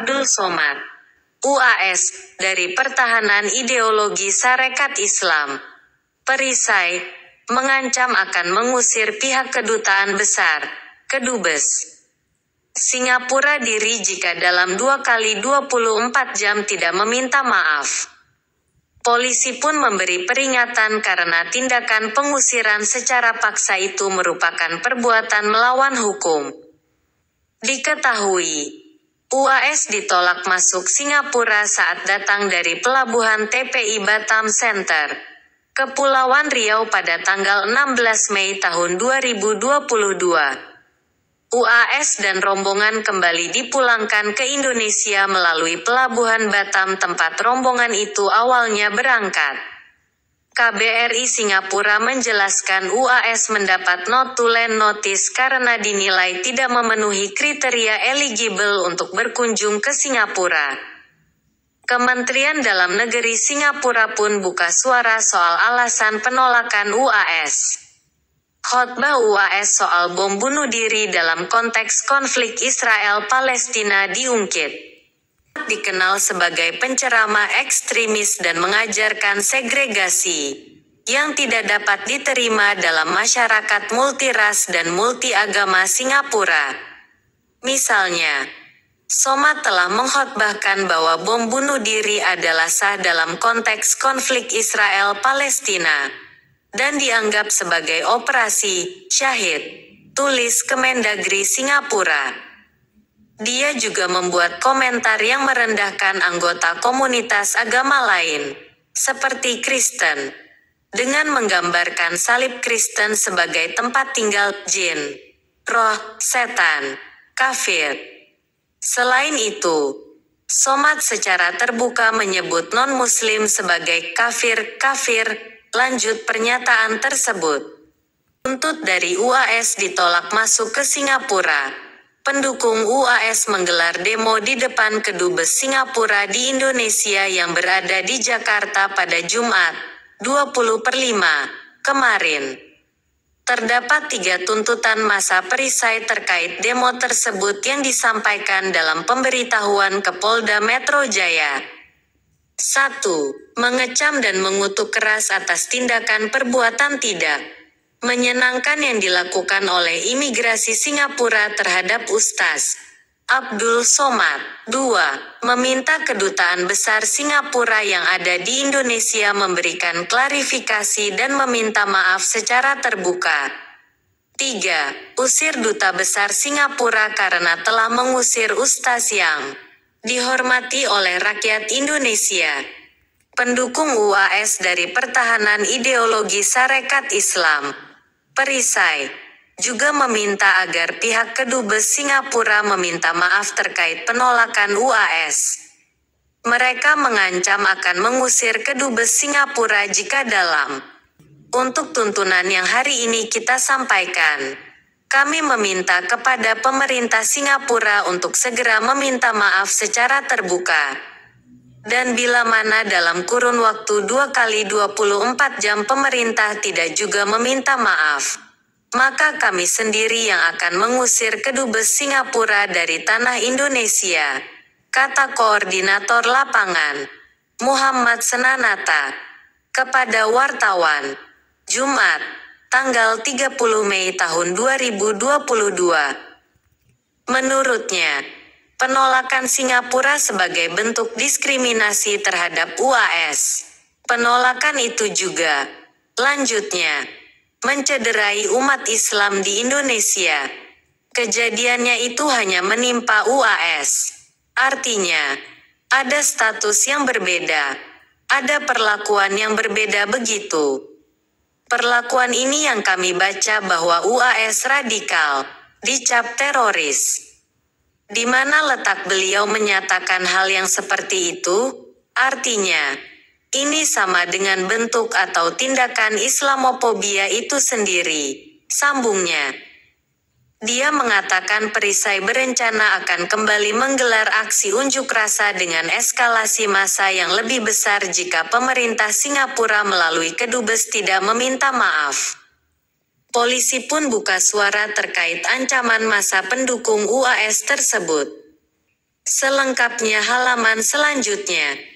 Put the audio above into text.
Abdul Somad, UAS, dari Pertahanan Ideologi Sarekat Islam, Perisai, mengancam akan mengusir pihak Kedutaan Besar, Kedubes, Singapura diri jika dalam 2 kali 24 jam tidak meminta maaf. Polisi pun memberi peringatan karena tindakan pengusiran secara paksa itu merupakan perbuatan melawan hukum. Diketahui, UAS ditolak masuk Singapura saat datang dari pelabuhan TPI Batam Center, Kepulauan Riau pada tanggal 16 Mei tahun 2022. UAS dan rombongan kembali dipulangkan ke Indonesia melalui pelabuhan Batam tempat rombongan itu awalnya berangkat. KBRI Singapura menjelaskan UAS mendapat not to land notice karena dinilai tidak memenuhi kriteria eligible untuk berkunjung ke Singapura. Kementerian Dalam Negeri Singapura pun buka suara soal alasan penolakan UAS. Khotbah UAS soal bom bunuh diri dalam konteks konflik Israel-Palestina diungkit. Dikenal sebagai penceramah ekstremis dan mengajarkan segregasi yang tidak dapat diterima dalam masyarakat multiras dan multiagama Singapura. Misalnya, Somad telah mengkhotbahkan bahwa bom bunuh diri adalah sah dalam konteks konflik Israel-Palestina dan dianggap sebagai operasi syahid, tulis Kemendagri Singapura. Dia juga membuat komentar yang merendahkan anggota komunitas agama lain, seperti Kristen, dengan menggambarkan salib Kristen sebagai tempat tinggal jin, roh, setan, kafir. Selain itu, Somad secara terbuka menyebut non-muslim sebagai kafir. Lanjut pernyataan tersebut. Buntut dari UAS ditolak masuk ke Singapura. Pendukung UAS menggelar demo di depan Kedubes Singapura di Indonesia yang berada di Jakarta pada Jumat, 20/5, kemarin. Terdapat 3 tuntutan masa perisai terkait demo tersebut yang disampaikan dalam pemberitahuan ke Polda Metro Jaya. 1. Mengecam dan mengutuk keras atas tindakan perbuatan tidak menyenangkan yang dilakukan oleh imigrasi Singapura terhadap Ustaz Abdul Somad. 2. Meminta Kedutaan Besar Singapura yang ada di Indonesia memberikan klarifikasi dan meminta maaf secara terbuka. 3. Usir Duta Besar Singapura karena telah mengusir Ustaz yang dihormati oleh rakyat Indonesia. Pendukung UAS dari Pertahanan Ideologi Sarekat Islam, Perisai, juga meminta agar pihak Kedubes Singapura meminta maaf terkait penolakan UAS. Mereka mengancam akan mengusir Kedubes Singapura jika dalam untuk tuntunan yang hari ini kita sampaikan. Kami meminta kepada pemerintah Singapura untuk segera meminta maaf secara terbuka. Dan bila mana dalam kurun waktu 2 kali 24 jam pemerintah tidak juga meminta maaf, maka kami sendiri yang akan mengusir Kedubes Singapura dari tanah Indonesia, kata Koordinator Lapangan, Muhammad Senanata, kepada wartawan, Jumat, tanggal 30 Mei tahun 2022. Menurutnya, penolakan Singapura sebagai bentuk diskriminasi terhadap UAS. Penolakan itu juga, lanjutnya, mencederai umat Islam di Indonesia. Kejadiannya itu hanya menimpa UAS. Artinya, ada status yang berbeda, ada perlakuan yang berbeda begitu. Perlakuan ini yang kami baca bahwa UAS radikal, dicap teroris. Di mana letak beliau menyatakan hal yang seperti itu? Artinya, ini sama dengan bentuk atau tindakan Islamofobia itu sendiri, sambungnya. Dia mengatakan Perisai berencana akan kembali menggelar aksi unjuk rasa dengan eskalasi massa yang lebih besar jika pemerintah Singapura melalui Kedubes tidak meminta maaf. Polisi pun buka suara terkait ancaman massa pendukung UAS tersebut. Selengkapnya halaman selanjutnya.